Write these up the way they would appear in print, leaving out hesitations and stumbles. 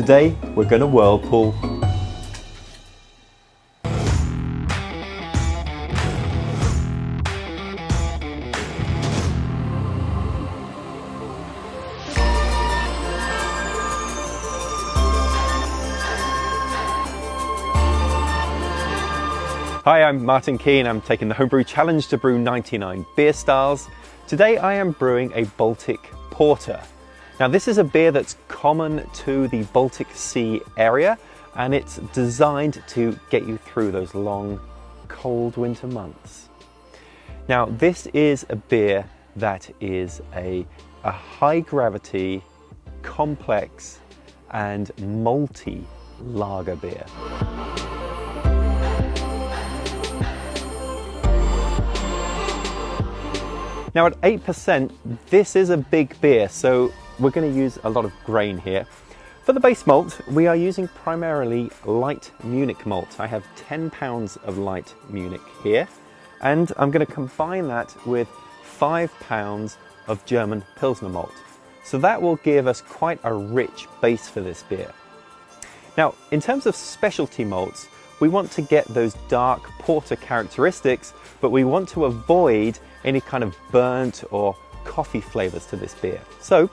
Today we're going to whirlpool. Hi, I'm Martin Keane. I'm taking the Homebrew Challenge to brew 99 beer styles. Today I am brewing a Baltic Porter. Now this is a beer that's common to the Baltic Sea area, and it's designed to get you through those long, cold winter months. Now this is a beer that is a high gravity, complex and malty lager beer. Now at 8%, this is a big beer, so we're going to use a lot of grain here. For the base malt, we are using primarily Light Munich malt. I have 10 pounds of Light Munich here, and I'm going to combine that with 5 pounds of German Pilsner malt. So that will give us quite a rich base for this beer. Now, in terms of specialty malts, we want to get those dark porter characteristics, but we want to avoid any kind of burnt or coffee flavors to this beer. So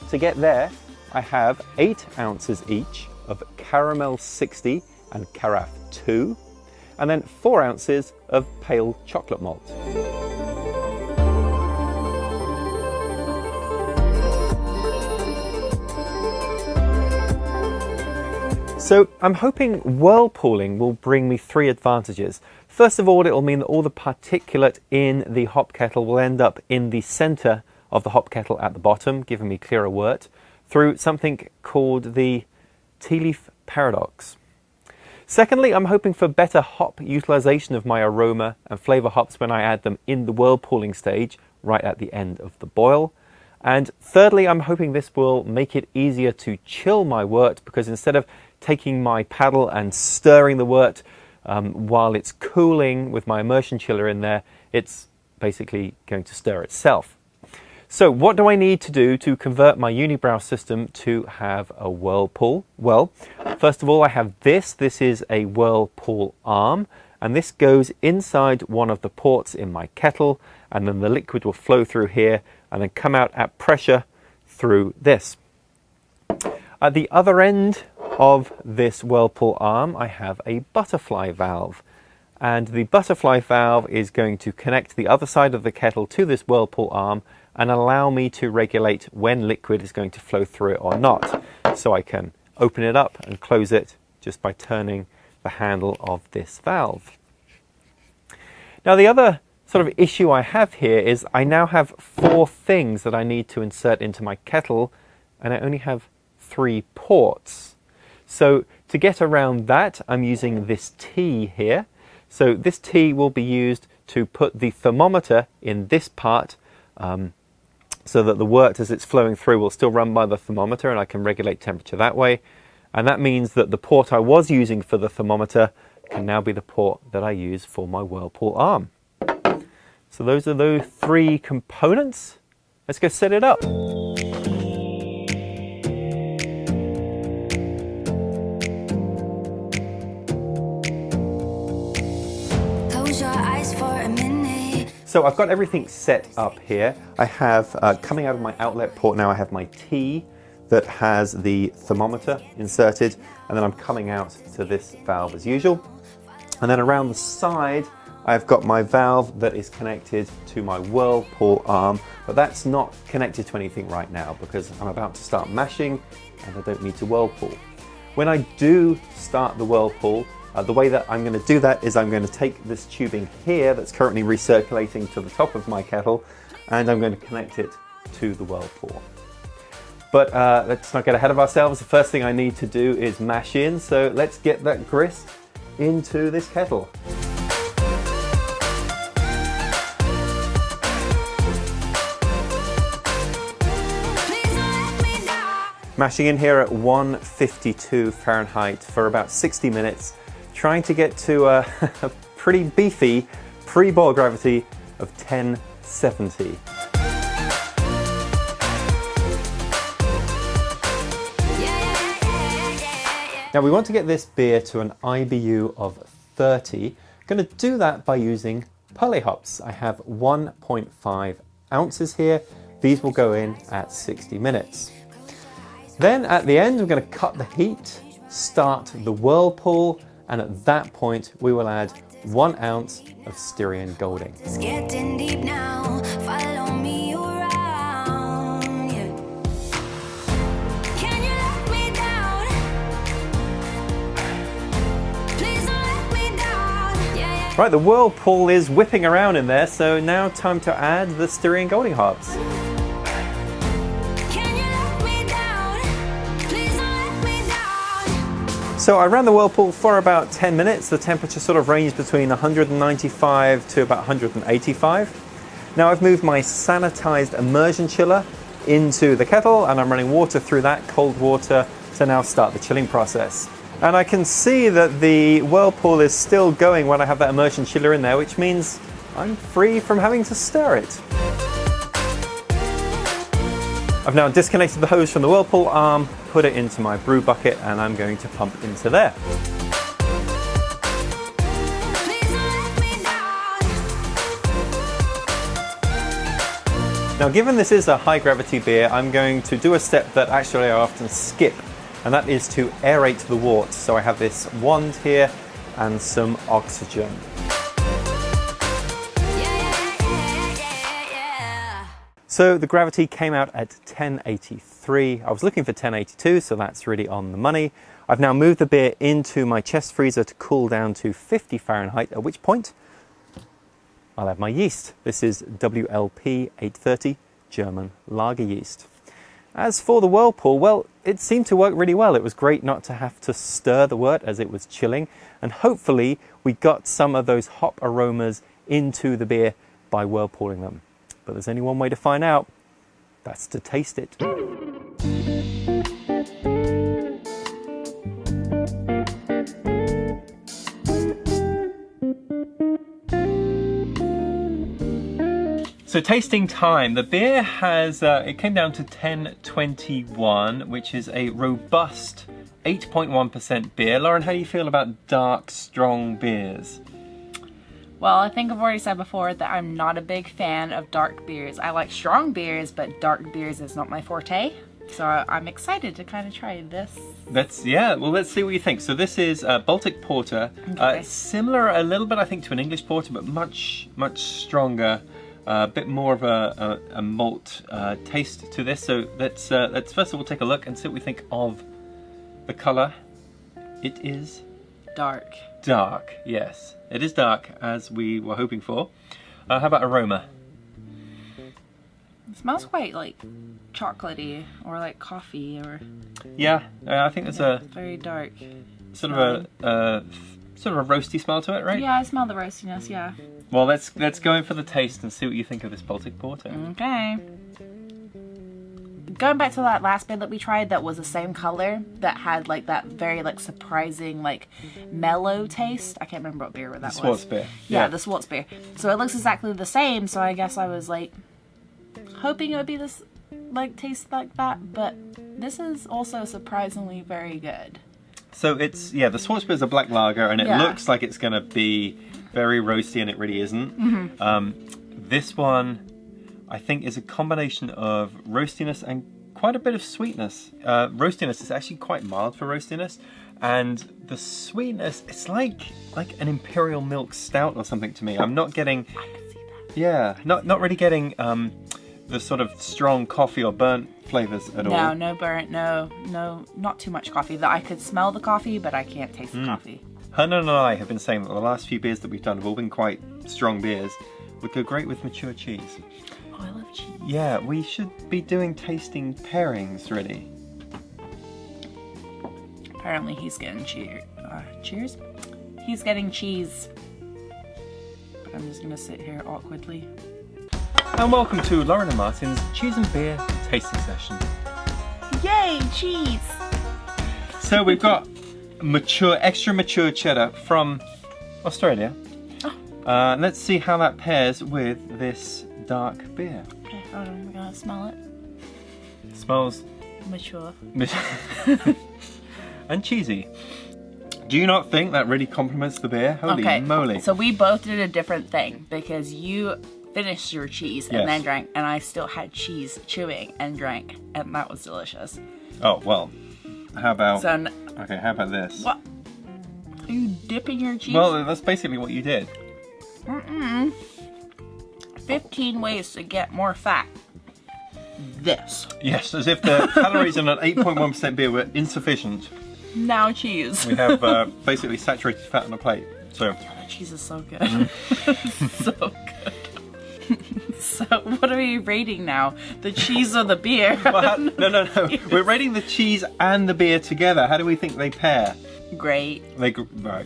to get there, I have 8 ounces each of Caramel 60 and Carafa II, and then 4 ounces of pale chocolate malt. So I'm hoping whirlpooling will bring me 3 advantages. First of all, it will mean that all the particulate in the hop kettle will end up in the center of the hop kettle at the bottom, giving me clearer wort, through something called the tea leaf paradox. Secondly, I'm hoping for better hop utilization of my aroma and flavor hops when I add them in the whirlpooling stage, right at the end of the boil. And thirdly, I'm hoping this will make it easier to chill my wort, because instead of taking my paddle and stirring the wort while it's cooling with my immersion chiller in there, it's basically going to stir itself. So what do I need to do to convert my unibrow system to have a whirlpool? Well, first of all, I have this. This is a whirlpool arm, and this goes inside one of the ports in my kettle, and then the liquid will flow through here and then come out at pressure through this. At the other end of this whirlpool arm, I have a butterfly valve, and the butterfly valve is going to connect the other side of the kettle to this whirlpool arm and allow me to regulate when liquid is going to flow through it or not. So I can open it up and close it just by turning the handle of this valve. Now the other sort of issue I have here is I now have 4 things that I need to insert into my kettle, and I only have 3 ports. So to get around that, I'm using this T here. So this T will be used to put the thermometer in this part, so that the wort as it's flowing through will still run by the thermometer, and I can regulate temperature that way. And that means that the port I was using for the thermometer can now be the port that I use for my whirlpool arm. So those are those 3 components. Let's go set it up. So I've got everything set up here. I have, coming out of my outlet port now, I have my T that has the thermometer inserted, and then I'm coming out to this valve as usual. And then around the side, I've got my valve that is connected to my whirlpool arm, but that's not connected to anything right now because I'm about to start mashing and I don't need to whirlpool. When I do start the whirlpool, the way that I'm going to do that is I'm going to take this tubing here that's currently recirculating to the top of my kettle, and I'm going to connect it to the whirlpool. But let's not get ahead of ourselves. The first thing I need to do is mash in, so let's get that grist into this kettle. Mashing in here at 152 Fahrenheit for about 60 minutes, trying to get to a pretty beefy pre-boil gravity of 1070. Now we want to get this beer to an IBU of 30. Going to do that by using Perle hops. I have 1.5 ounces here. These will go in at 60 minutes. Then at the end, we're going to cut the heat, start the Whirlpool, and at that point, we will add 1 ounce of Styrian Golding. It's getting deep now. Follow me around. Yeah. Can you let me down? Please don't let me down. Yeah, yeah. Right, the Whirlpool is whipping around in there, so now time to add the Styrian Golding hops. So I ran the Whirlpool for about 10 minutes. The temperature sort of ranged between 195 to about 185. Now I've moved my sanitized immersion chiller into the kettle and I'm running water through that, cold water, to now start the chilling process. And I can see that the Whirlpool is still going when I have that immersion chiller in there, which means I'm free from having to stir it. I've now disconnected the hose from the Whirlpool arm, put it into my brew bucket, and I'm going to pump into there. Now, given this is a high gravity beer, I'm going to do a step that actually I often skip, and that is to aerate the wort. So I have this wand here and some oxygen. So the gravity came out at 1083. I was looking for 1082, so that's really on the money. I've now moved the beer into my chest freezer to cool down to 50 Fahrenheit, at which point I'll add my yeast. This is WLP 830 German lager yeast. As for the Whirlpool, well, it seemed to work really well. It was great not to have to stir the wort as it was chilling, and hopefully we got some of those hop aromas into the beer by whirlpooling them. But there's only one way to find out. That's to taste it. So tasting time. The beer has, it came down to 1021, which is a robust 8.1% beer. Lauren, how do you feel about dark, strong beers? Well, I think I've already said before that I'm not a big fan of dark beers. I like strong beers, but dark beers is not my forte. So I'm excited to kind of try this. Yeah, well, let's see what you think. So this is Baltic Porter. Okay. Similar a little bit, I think, to an English Porter, but much stronger. A bit more of a malt taste to this. So let's first of all take a look and see what we think of the colour. It is Dark. Dark, yes. It is dark, as we were hoping for. How about aroma? It smells quite like chocolatey or like coffee or... Yeah, I think there's a... Very dark. Sort of a roasty smell to it, right? Yeah, I smell the roastiness, yeah. Well, let's go in for the taste and see what you think of this Baltic Porter. Okay. Going back to that last beer that we tried that was the same color, that had like that very like surprising like mellow taste. I can't remember what beer that was. Schwarz beer. Yeah, the Schwarz beer. So it looks exactly the same, so I guess I was like hoping it would be this like taste like that, but this is also surprisingly very good. So it's, yeah, the Schwarz beer is a black lager and it looks like it's going to be very roasty and it really isn't. Mm-hmm. This one I think is a combination of roastiness and quite a bit of sweetness. Roastiness is actually quite mild for roastiness, and the sweetness, it's like an imperial milk stout or something to me. I'm not getting, I can see that. Yeah, not really getting the sort of strong coffee or burnt flavors at all. No burnt, no, not too much coffee. I could smell the coffee, but I can't taste the coffee. Hernan and I have been saying that the last few beers that we've done have all been quite strong beers. Would go great with mature cheese. Oh, I love cheese. Yeah, we should be doing tasting pairings, really. Apparently he's getting cheers? He's getting cheese. But I'm just gonna sit here awkwardly. And welcome to Lauren and Martin's Cheese and Beer Tasting Session. Yay, cheese! So we've got extra mature cheddar from Australia. Oh. Let's see how that pairs with this dark beer. Okay, hold on, we're gonna smell it. Smells Mature. and cheesy. Do you not think that really complements the beer? Holy moly. So we both did a different thing because you finished your cheese and then drank, and I still had cheese chewing and drank, and that was delicious. Oh, well, how about... So, okay, how about this? What? Are you dipping your cheese? Well, that's basically what you did. 15 ways to get more fat. This. Yes, as if the calories in an 8.1% beer were insufficient. Now cheese. We have basically saturated fat on a plate. So the cheese is so good. So good. So what are we rating now? The cheese or the beer? Well, no. We're rating the cheese and the beer together. How do we think they pair? Great. Right.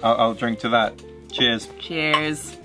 I'll drink to that. Cheers. Cheers.